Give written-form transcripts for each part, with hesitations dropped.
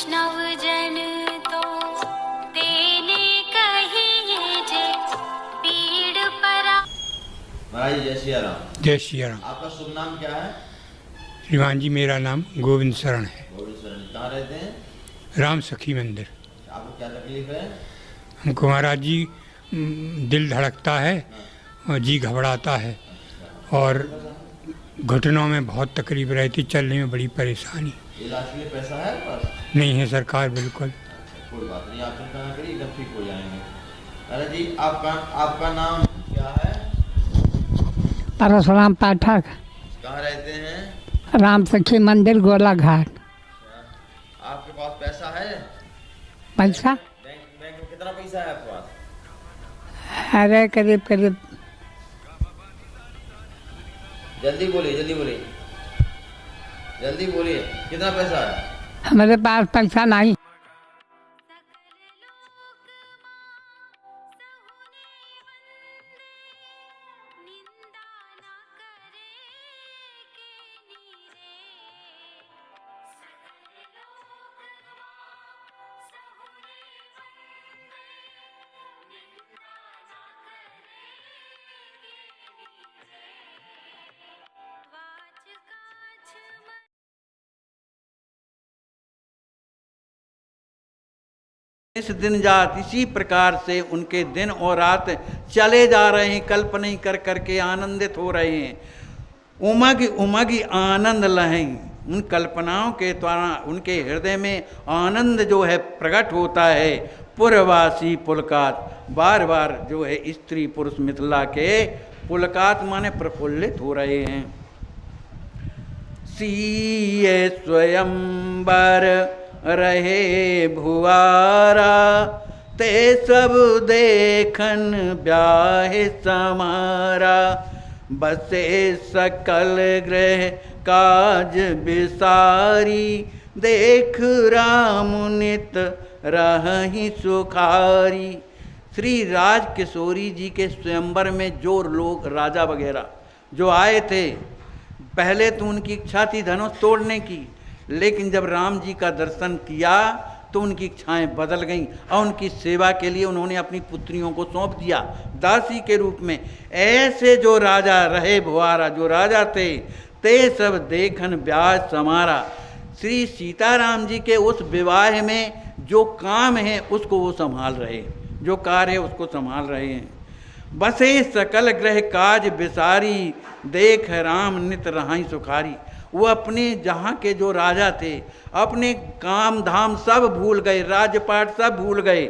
वैष्णव जन तो तेने कहिए जे पीड़ परा। महाराज जय सिया राम। जय सिया राम। आपका शुभ नाम क्या है? श्रीमान जी, मेरा नाम गोविंद शरण है। गोविंद शरण। कहाँ रहते हैं? राम सखी मंदिर। आपको क्या तकलीफ है? हमको महाराज जी दिल धड़कता है और जी घबराता है और घुटनों में बहुत तकलीफ रहती, चलने में बड़ी परेशानी। इलाज के लिए पैसा है पास? नहीं है सरकार, बिल्कुल। कोई बात नहीं, आप चिंता ना करिए, एकदम ठीक हो जाएंगे। अरे जी, आपका नाम क्या है? परशुराम पाठक। कहाँ रहते हैं? राम सखी मंदिर, गोला घाट। आपके पास पैसा है? पैसा बैंक में कितना पैसा है आपके पास? अरे करीब करीब जल्दी बोलिए, जल्दी बोलिए, जल्दी बोलिए, कितना पैसा है? हमारे पास पैसा नहीं। इस दिन जात इसी प्रकार से उनके दिन और रात चले जा रहे हैं, कल्पना ही कर करके आनंदित हो रहे हैं। उमग उमग आनंद लहें। उन कल्पनाओं के द्वारा उनके हृदय में आनंद जो है प्रकट होता है। पुरवासी पुलकात, बार बार जो है स्त्री पुरुष मिथिला के पुलकात माने प्रफुल्लित हो रहे हैं। सीए स्वयंवर रहे भुआरा, ते सब देखन ब्याहे समारा। बसे सकल ग्रह काज बिसारी, देख राम नित रहि सुखारी। श्री राज किशोरी जी के स्वयंवर में जो लोग राजा वगैरह जो आए थे, पहले तो उनकी इच्छा थी धनुष तोड़ने की, लेकिन जब राम जी का दर्शन किया तो उनकी इच्छाएं बदल गईं और उनकी सेवा के लिए उन्होंने अपनी पुत्रियों को सौंप दिया दासी के रूप में। ऐसे जो राजा रहे भुआरा, जो राजा थे, ते सब देखन ब्याज समारा। श्री सीताराम जी के उस विवाह में जो काम है उसको वो संभाल रहे, जो कार्य है उसको संभाल रहे हैं। बसे सकल ग्रह काज बिसारी, देख राम नित रहाई सुखारी। वो अपने जहाँ के जो राजा थे अपने काम धाम सब भूल गए, राजपाट सब भूल गए।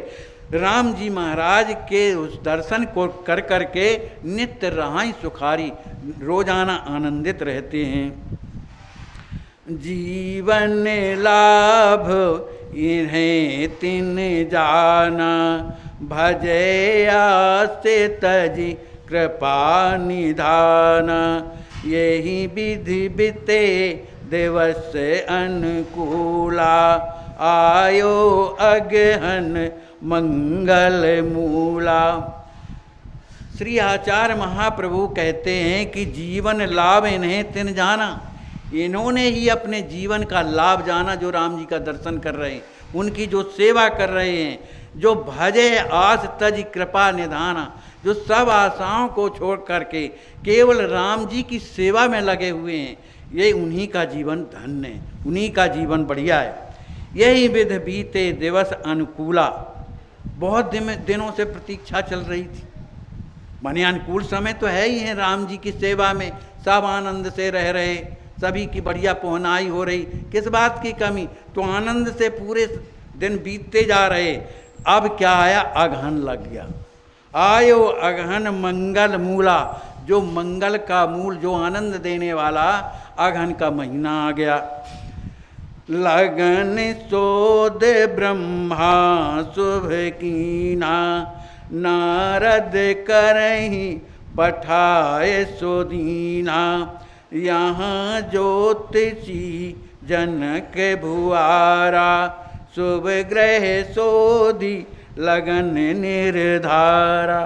राम जी महाराज के उस दर्शन को कर कर के नित्य रहाई सुखारी, रोजाना आनंदित रहते हैं। जीवन लाभ इन्हें तिन जाना, भजे आस्ते तजी कृपा निधाना। यही विधि बिते दिवस अनुकूला, आयो अगहन मंगल मूला। श्री आचार्य महाप्रभु कहते हैं कि जीवन लाभ इन्हें तिन जाना। इन्होंने ही अपने जीवन का लाभ जाना जो राम जी का दर्शन कर रहे हैं, उनकी जो सेवा कर रहे हैं, जो भजे आस तज कृपा निधाना, जो सब आशाओं को छोड़ करके केवल राम जी की सेवा में लगे हुए हैं, ये उन्हीं का जीवन धन्य है, उन्हीं का जीवन बढ़िया है। यही विध बीते दिवस अनुकूला। बहुत दिनों से प्रतीक्षा चल रही थी, माने अनुकूल समय तो है ही है। राम जी की सेवा में सब आनंद से रह रहे, सभी की बढ़िया पहुनाई हो रही, किस बात की कमी। तो आनंद से पूरे दिन बीतते जा रहे। अब क्या आया, अगहन लग गया। आयो अगहन मंगल मूला, जो मंगल का मूल, जो आनंद देने वाला अगहन का महीना आ गया। लगन सोद ब्रह्मा शुभ कीना, नारद करहि पठाए सोदीना। यहाँ ज्योतिषी जनक भुआरा, शुभ ग्रह सोधी लगन निर्धारा।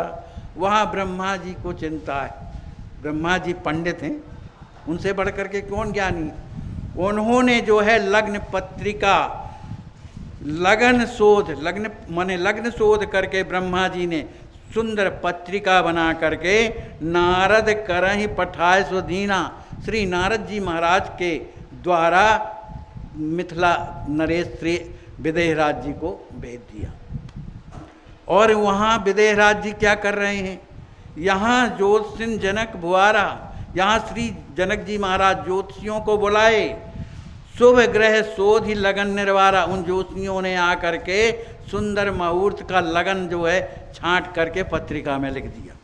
वहाँ ब्रह्मा जी को चिंता है। ब्रह्मा जी पंडित हैं, उनसे बढ़कर के कौन ज्ञानी। उन्होंने जो है लग्न पत्रिका लगन माने लग्न शोध करके ब्रह्मा जी ने सुंदर पत्रिका बना करके नारद करहि पठाए सो दीना, श्री नारद जी महाराज के द्वारा मिथिला नरेश श्री विदेहराज जी को भेज दिया। और वहाँ विदेहराज जी क्या कर रहे हैं, यहाँ ज्योतिषी जनक भुआरा, यहाँ श्री जनक जी महाराज ज्योतिषियों को बुलाए, शुभ ग्रह शोध ही लगन निर्वारा। उन ज्योतिषियों ने आकर के सुंदर मुहूर्त का लगन जो है छांट करके पत्रिका में लिख दिया।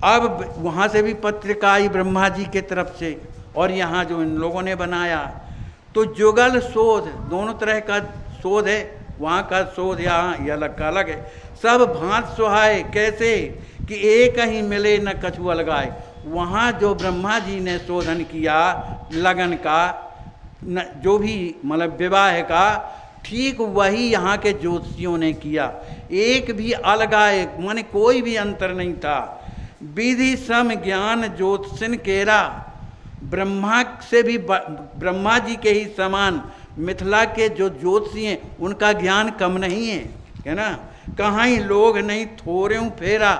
अब वहाँ से भी पत्रिका आई ब्रह्मा जी के तरफ से, और यहाँ जो इन लोगों ने बनाया, तो जुगल शोध दोनों तरह का शोध है, वहाँ का शोध यहाँ ये अलग का अलग है। सब भांत सुहाए, कैसे कि एक ही मिले न कछु अलगाए। वहाँ जो ब्रह्मा जी ने शोधन किया लगन का, जो भी मतलब विवाह का, ठीक वही यहाँ के ज्योतिषियों ने किया। एक भी अलगाए माने कोई भी अंतर नहीं था। विधि सम ज्ञान ज्योतिषिन केरा, ब्रह्मा से भी ब्रह्मा जी के ही समान मिथिला के जो ज्योतिषी हैं उनका ज्ञान कम नहीं है ना। कहाँ ही लोग नहीं थोड़े फेरा,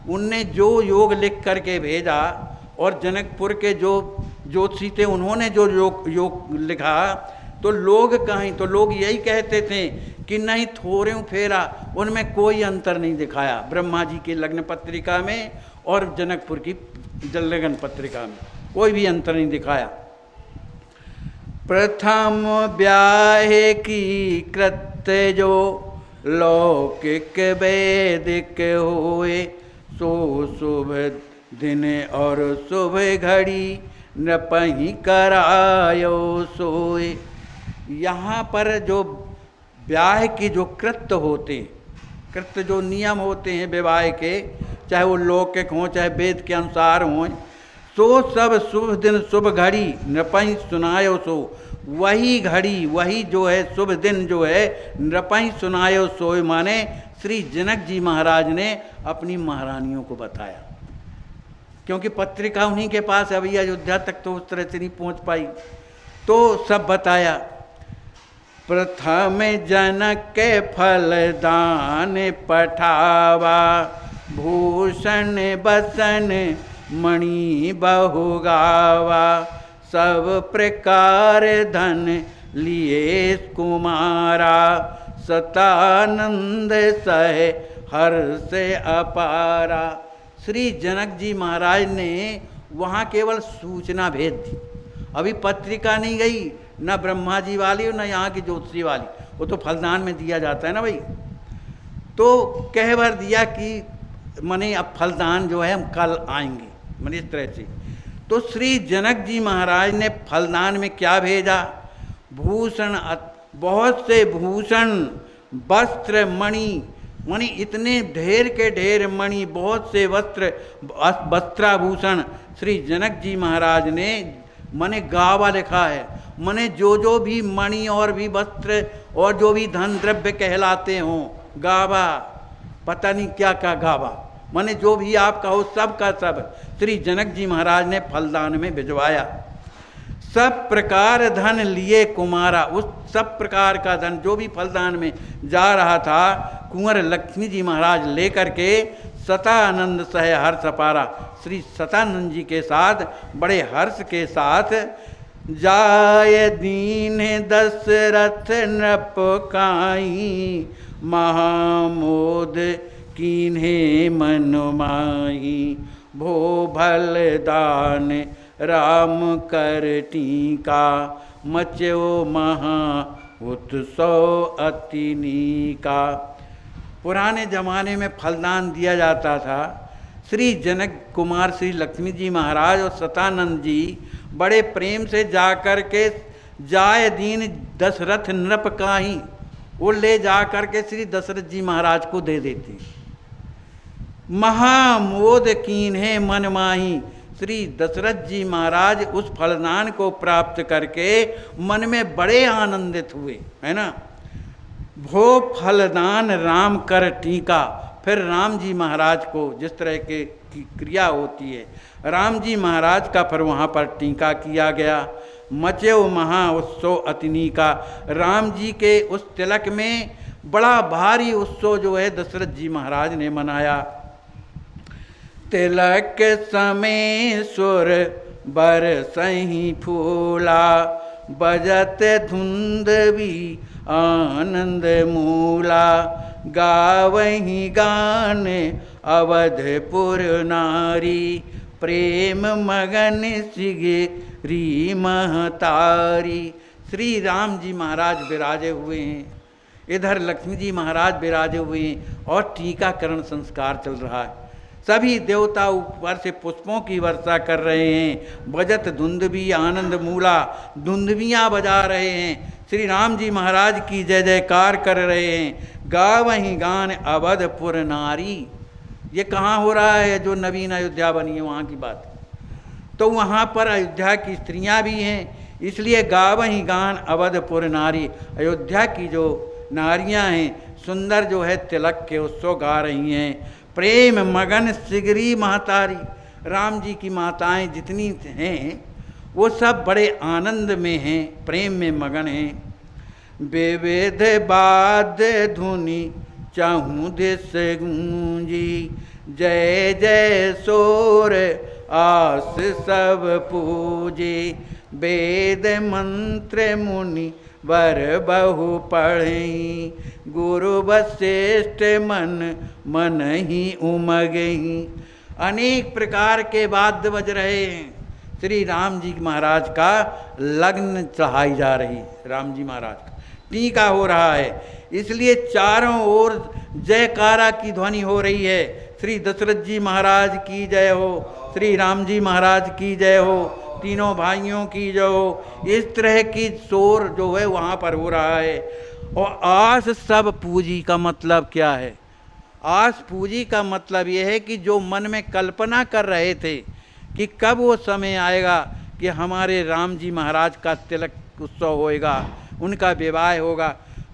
उनने जो योग लिख करके भेजा, और जनकपुर के जो ज्योतिषी थे उन्होंने जो योग लिखा, तो लोग कहीं तो लोग यही कहते थे कि नहीं थोड़े फेरा, उनमें कोई अंतर नहीं दिखाया ब्रह्मा जी की लग्न पत्रिका में और जनकपुर की लगन पत्रिका में, कोई भी अंतर नहीं दिखाया। प्रथम ब्याह की कृत्य जो लौकिक वैदिक होए, सो शुभ दिन और शुभ घड़ी नपहि करायो सोए। यहाँ पर जो ब्याह की जो कृत्य होते, कृत्य जो नियम होते हैं विवाह के, चाहे वो लौकिक हों चाहे वेद के अनुसार हों, सो सब शुभ दिन शुभ घड़ी नृपहि सुनायो सो। वही घड़ी वही जो है शुभ दिन जो है नृपहि सुनायो सोए, माने श्री जनक जी महाराज ने अपनी महारानियों को बताया, क्योंकि पत्रिका उन्हीं के पास अभी अयोध्या तक तो उस तरह से नहीं पहुंच पाई, तो सब बताया। प्रथम जनक के फल दान पठावा, भूषण बसन मणि बहुगावा, सब प्रकार धन लिए कुमारा, सतानंद सहे हर्ष अपारा। श्री जनक जी महाराज ने वहाँ केवल सूचना भेज दी, अभी पत्रिका नहीं गई, न ब्रह्मा जी वाली और न यहाँ की ज्योतिषी वाली, वो तो फलदान में दिया जाता है ना भाई। तो कह भर दिया कि मने अब फलदान जो है हम कल आएंगे, मने इस तरह से। तो श्री जनक जी महाराज ने फलदान में क्या भेजा, भूषण, बहुत से भूषण, वस्त्र, मणि, मणि इतने ढेर के ढेर मणि, बहुत से वस्त्र, वस्त्राभूषण श्री जनक जी महाराज ने मने गावा लिखा है, मने जो भी मणि और भी वस्त्र और जो भी धन द्रव्य कहलाते हों, गावा, पता नहीं क्या क्या गावा, मने जो भी आपका हो सब का सब श्री जनक जी महाराज ने फलदान में भिजवाया। सब प्रकार धन लिए कुमारा, उस सब प्रकार का धन जो भी फलदान में जा रहा था, कुंवर लक्ष्मी जी महाराज लेकर के सतानंद सह हर्ष अपारा, श्री सतानंद जी के साथ बड़े हर्ष के साथ, जाय दीन दशरथ नृप काई, महामोद कीन्हे मन माही, भो भल दान राम कर टीका, मच्यो महा उत्सव अतिनीका। पुराने जमाने में फलदान दिया जाता था। श्री जनक कुमार श्री लक्ष्मी जी महाराज और सतानंद जी बड़े प्रेम से जाकर के जाय दीन दशरथ नृप काहीं, वो ले जाकर के श्री दशरथ जी महाराज को दे देते। महामोद कीन्हे मन माही, श्री दशरथ जी महाराज उस फलदान को प्राप्त करके मन में बड़े आनंदित हुए, है ना। भो फलदान राम कर टीका, फिर राम जी महाराज को जिस तरह की क्रिया होती है, राम जी महाराज का फिर वहाँ पर टीका किया गया। मचेव महा उत्सव अतिनी का, राम जी के उस तिलक में बड़ा भारी उत्सव जो है दशरथ जी महाराज ने मनाया। तिलक समय सुर बरसहि फूला, बजत धुंद भी आनंद मूला, गावहि गान अवधपुर नारी, प्रेम मगन सिगरी महतारी। श्री राम जी महाराज विराजे हुए हैं, इधर लक्ष्मी जी महाराज विराजे हुए हैं और टीकाकरण संस्कार चल रहा है। सभी देवता ऊपर से पुष्पों की वर्षा कर रहे हैं। बजत धुंदवी आनंद मूला, धुंदवियाँ बजा रहे हैं, श्री राम जी महाराज की जय जयकार कर रहे हैं। गावहि गान अवधपुर नारी, ये कहाँ हो रहा है? जो नवीन अयोध्या बनी है वहाँ की बात। तो वहाँ पर अयोध्या की स्त्रियाँ भी हैं, इसलिए गावहि गान अवधपुर नारी, अयोध्या की जो नारियाँ हैं सुंदर जो है तिलक के उत्सव गा रही हैं। प्रेम मगन सिगरी महतारी, राम जी की माताएं जितनी हैं वो सब बड़े आनंद में हैं, प्रेम में मगन हैं। विविध वाद्य धुनि चाहूँ दिस गूंजी, जय जय शोर आस सब पूजे, वेद मंत्र मुनि वर बहु पढ़ई, गुरु वशिष्ठ मन मन ही उमगई। अनेक प्रकार के वाद्य बज रहे हैं। श्री राम जी महाराज का लग्न चढ़ाई जा रही, राम जी महाराज का टीका हो रहा है, इसलिए चारों ओर जयकारा की ध्वनि हो रही है। श्री दशरथ जी महाराज की जय हो, श्री राम जी महाराज की जय हो, तीनों भाइयों की जय हो। इस तरह की शोर जो है वहाँ पर हो रहा है। और आस सब पूजी का मतलब क्या है? आस पूजी का मतलब ये है कि जो मन में कल्पना कर रहे थे कि कब वो समय आएगा कि हमारे राम जी महाराज का तिलक उत्सव होएगा, उनका विवाह होगा,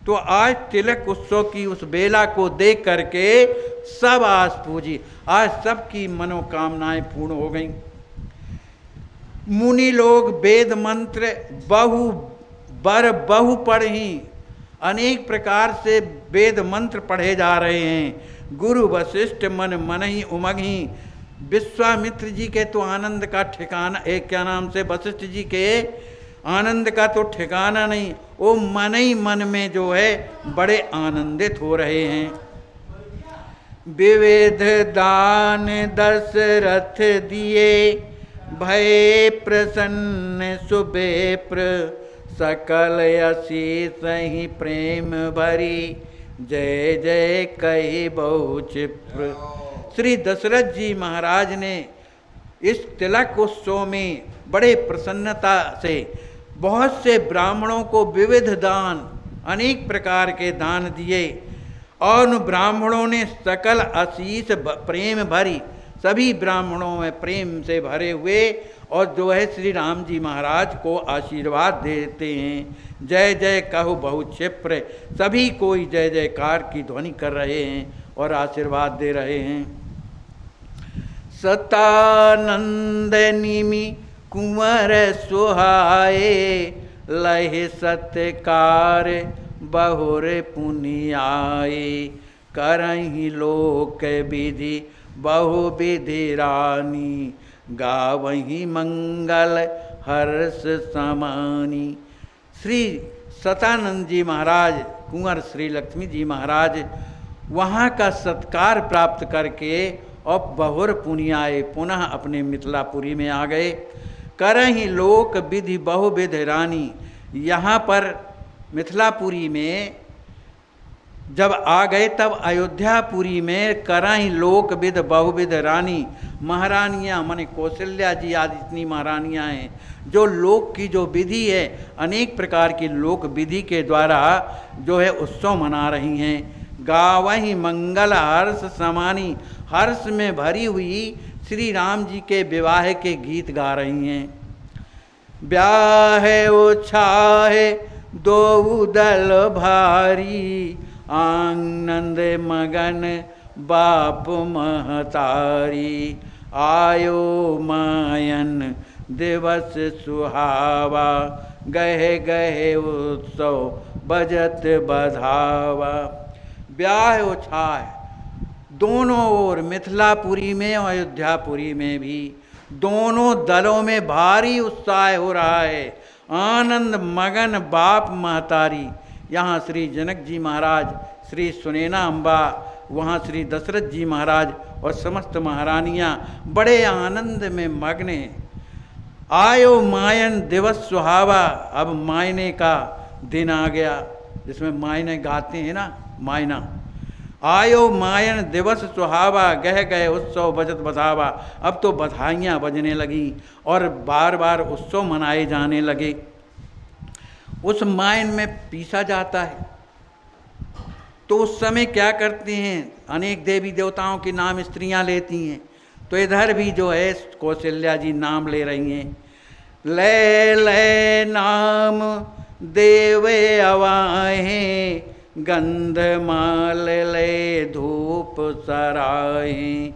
तो आज तिलक उत्सव की उस बेला को देख करके सब आस पूजी, आज सबकी मनोकामनाएं पूर्ण हो गईं। मुनि लोग वेद मंत्र बहु पढ़ी, अनेक प्रकार से वेद मंत्र पढ़े जा रहे हैं। गुरु वशिष्ठ मन मन ही उमगही, विश्वामित्र जी के तो आनंद का ठिकाना, एक क्या नाम से वशिष्ठ जी के आनंद का तो ठिकाना नहीं, वो मन ही मन में जो है बड़े आनंदित हो रहे हैं। विविध दान दशरथ दिए, भय प्रसन्न सुबेप्र, सकल असीस ही प्रेम भरी, जय जय कही बहु क्षिप्र। श्री दशरथ जी महाराज ने इस तिलक उत्सव में बड़े प्रसन्नता से बहुत से ब्राह्मणों को विविध दान, अनेक प्रकार के दान दिए, और उन ब्राह्मणों ने सकल आशीष प्रेम भरी, सभी ब्राह्मणों में प्रेम से भरे हुए और जो है श्री राम जी महाराज को आशीर्वाद देते हैं। जय जय कहो बहु क्षिप्र, सभी कोई जय जयकार की ध्वनि कर रहे हैं और आशीर्वाद दे रहे हैं। सतानंद निमि कुंवर सुहाए, लहे सत्कार बहुर पुनियाए, करहि लोक विधि बहु विधि रानी, गावहि मंगल हर्ष समानी। श्री सतानंद जी महाराज, कुंवर श्री लक्ष्मी जी महाराज वहाँ का सत्कार प्राप्त करके और बहुर पुनियाए पुनः अपने मिथिलापुरी में आ गए। करहि लोक विधि बहुविध रानी, यहाँ पर मिथिलापुरी में जब आ गए तब अयोध्यापुरी में करहि लोक विध बहुविध रानी, महारानियाँ माने कौशल्या जी आदि इतनी महारानियाँ हैं जो लोक की जो विधि है, अनेक प्रकार की लोक विधि के द्वारा जो है उत्सव मना रही हैं। गावहि मंगल हर्ष समानी, हर्ष में भरी हुई श्री राम जी के विवाह के गीत गा रही हैं। ब्याह उछाहे दो दल भारी, आनंद मगन बाप महतारी, आयो मायन दिवस सुहावा, गहे गहे उत्सव बजत बधावा। ब्याह उछाए दोनों ओर, मिथिलापुरी में और अयोध्यापुरी में भी दोनों दलों में भारी उत्साह हो रहा है। आनंद मगन बाप महतारी, यहाँ श्री जनक जी महाराज, श्री सुनैना अम्बा, वहाँ श्री दशरथ जी महाराज और समस्त महारानियाँ बड़े आनंद में मग्न हैं। आयो मायन दिवस सुहावा, अब मायने का दिन आ गया, जिसमें मायने गाते हैं ना, मायना। आयो मायन दिवस सुहावा, गह गए उत्सव बजत बधावा। अब तो बधाइयाँ बजने लगी और बार बार उत्सव मनाए जाने लगे। उस मायन में पीसा जाता है, तो उस समय क्या करते हैं, अनेक देवी देवताओं के नाम स्त्रियां लेती हैं। तो इधर भी जो है कौशल्या जी नाम ले रही हैं। ले ले नाम देवे अवाहें, गंधमाल ले धूप सराहें।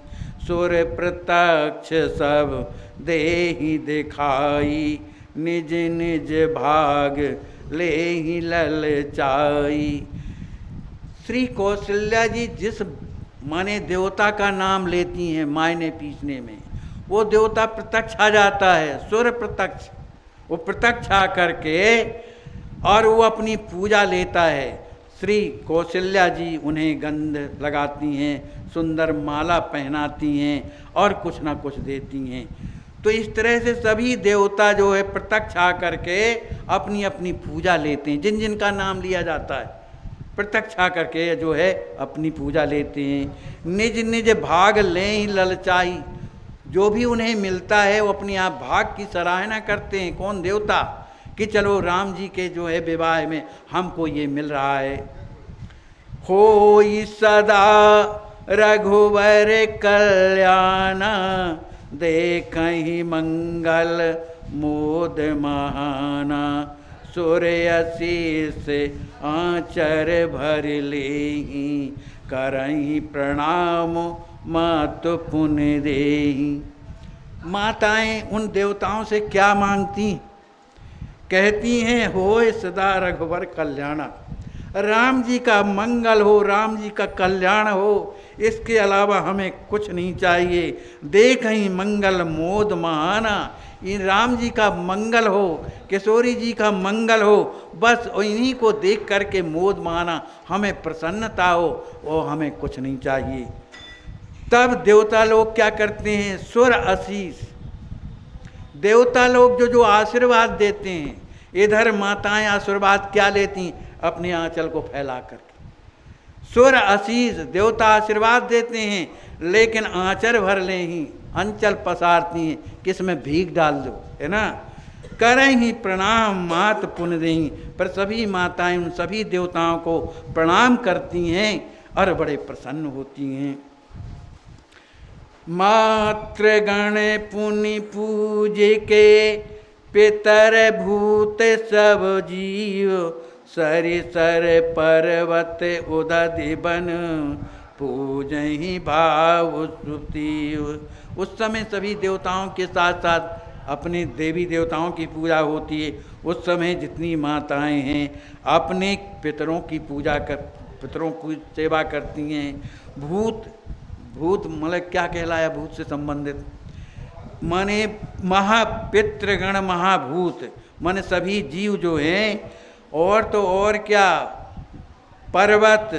सुर प्रत्यक्ष सब देहि दिखाई, निज निज भाग ले ही ललचाई। श्री कौशल्या जी जिस माने देवता का नाम लेती हैं मायने पीसने में, वो देवता प्रत्यक्ष आ जाता है, सुर प्रत्यक्ष। वो प्रत्यक्ष आ करके और वो अपनी पूजा लेता है। श्री कौशल्या जी उन्हें गंध लगाती हैं, सुंदर माला पहनाती हैं और कुछ ना कुछ देती हैं। तो इस तरह से सभी देवता जो है प्रत्यक्ष आ करके अपनी अपनी पूजा लेते हैं। जिन जिन का नाम लिया जाता है प्रत्यक्ष आ करके जो है अपनी पूजा लेते हैं। निज निज भाग लें ही ललचाई, जो भी उन्हें मिलता है वो अपने आप भाग की सराहना करते हैं। कौन? देवता, कि चलो राम जी के जो है विवाह में हमको ये मिल रहा है। होई सदा रघुवर कल्याण, देखहि मंगल मोद महाना। सूर्य शीस आचर भर लेहि, करहि प्रणाम मातु पुण्य देहि। माताएं उन देवताओं से क्या मांगती? कहती हैं होए सदा रघुवर कल्याण, राम जी का मंगल हो, राम जी का कल्याण हो, इसके अलावा हमें कुछ नहीं चाहिए। देख ही मंगल मोद महाना, इन राम जी का मंगल हो, किशोरी जी का मंगल हो, बस इन्हीं को देख करके मोद माना, हमें प्रसन्नता हो और हमें कुछ नहीं चाहिए। तब देवता लोग क्या करते हैं? सुर आशीष, देवता लोग जो आशीर्वाद देते हैं, इधर माताएं आशीर्वाद क्या लेती? अपने आंचल को फैला करके। सुर आशीष, देवता आशीर्वाद देते हैं, लेकिन आंचल भर ले ही अंचल पसारती हैं, किसमें भीग डाल दो, है ना। करें ही प्रणाम मात पुण्य देही, पर सभी माताएं उन सभी देवताओं को प्रणाम करती हैं और बड़े प्रसन्न होती हैं। मातृगण पुनि पूज के, पितर भूत सब जीव, सरि सर पर्वत उदधि बन, पूजहि भाव सुतीव। उस समय सभी देवताओं के साथ साथ अपने देवी देवताओं की पूजा होती है। उस समय जितनी माताएं हैं अपने पितरों की पूजा कर, पितरों की सेवा करती हैं। भूत, भूत मतलब क्या कहलाया? भूत से संबंधित माने महापितृगण, महाभूत माने सभी जीव जो हैं, और तो और क्या, पर्वत,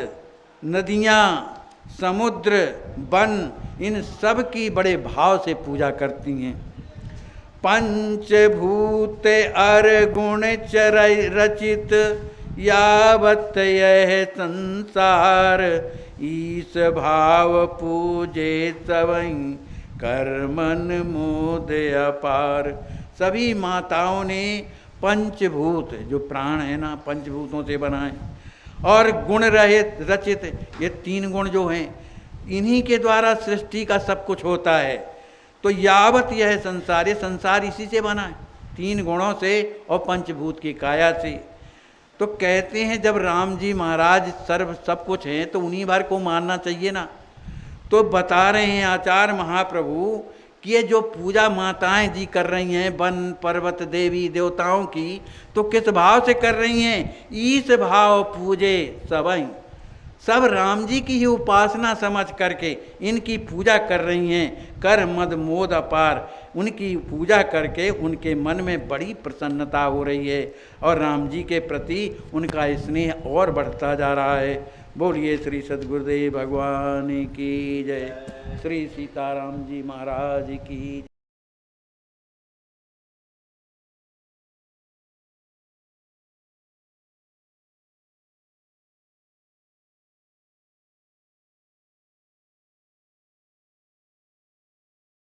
नदियाँ, समुद्र, वन, इन सब की बड़े भाव से पूजा करती हैं। पंचभूत अर गुण चर रचित, यावत यह संसार, ईश भाव पूजे सवई, कर्मन मोद अपार। सभी माताओं ने पंचभूत, जो प्राण है ना, पंचभूतों से बनाए, और गुण रहित रचित, ये तीन गुण जो हैं, इन्हीं के द्वारा सृष्टि का सब कुछ होता है। तो यावत यह संसार, ये संसार इसी से बना है, तीन गुणों से और पंचभूत की काया से। तो कहते हैं जब राम जी महाराज सर्व सब कुछ हैं तो उन्हीं भर को मानना चाहिए ना। तो बता रहे हैं आचार्य महाप्रभु कि ये जो पूजा माताएं जी कर रही हैं वन पर्वत देवी देवताओं की, तो किस भाव से कर रही हैं? ईश भाव पूजे सबई, सब राम जी की ही उपासना समझ करके इनकी पूजा कर रही हैं। कर मद मोद अपार, उनकी पूजा करके उनके मन में बड़ी प्रसन्नता हो रही है और राम जी के प्रति उनका स्नेह और बढ़ता जा रहा है। बोलिए श्री सद्गुरुदेव भगवान की जय, श्री सीताराम जी महाराज की।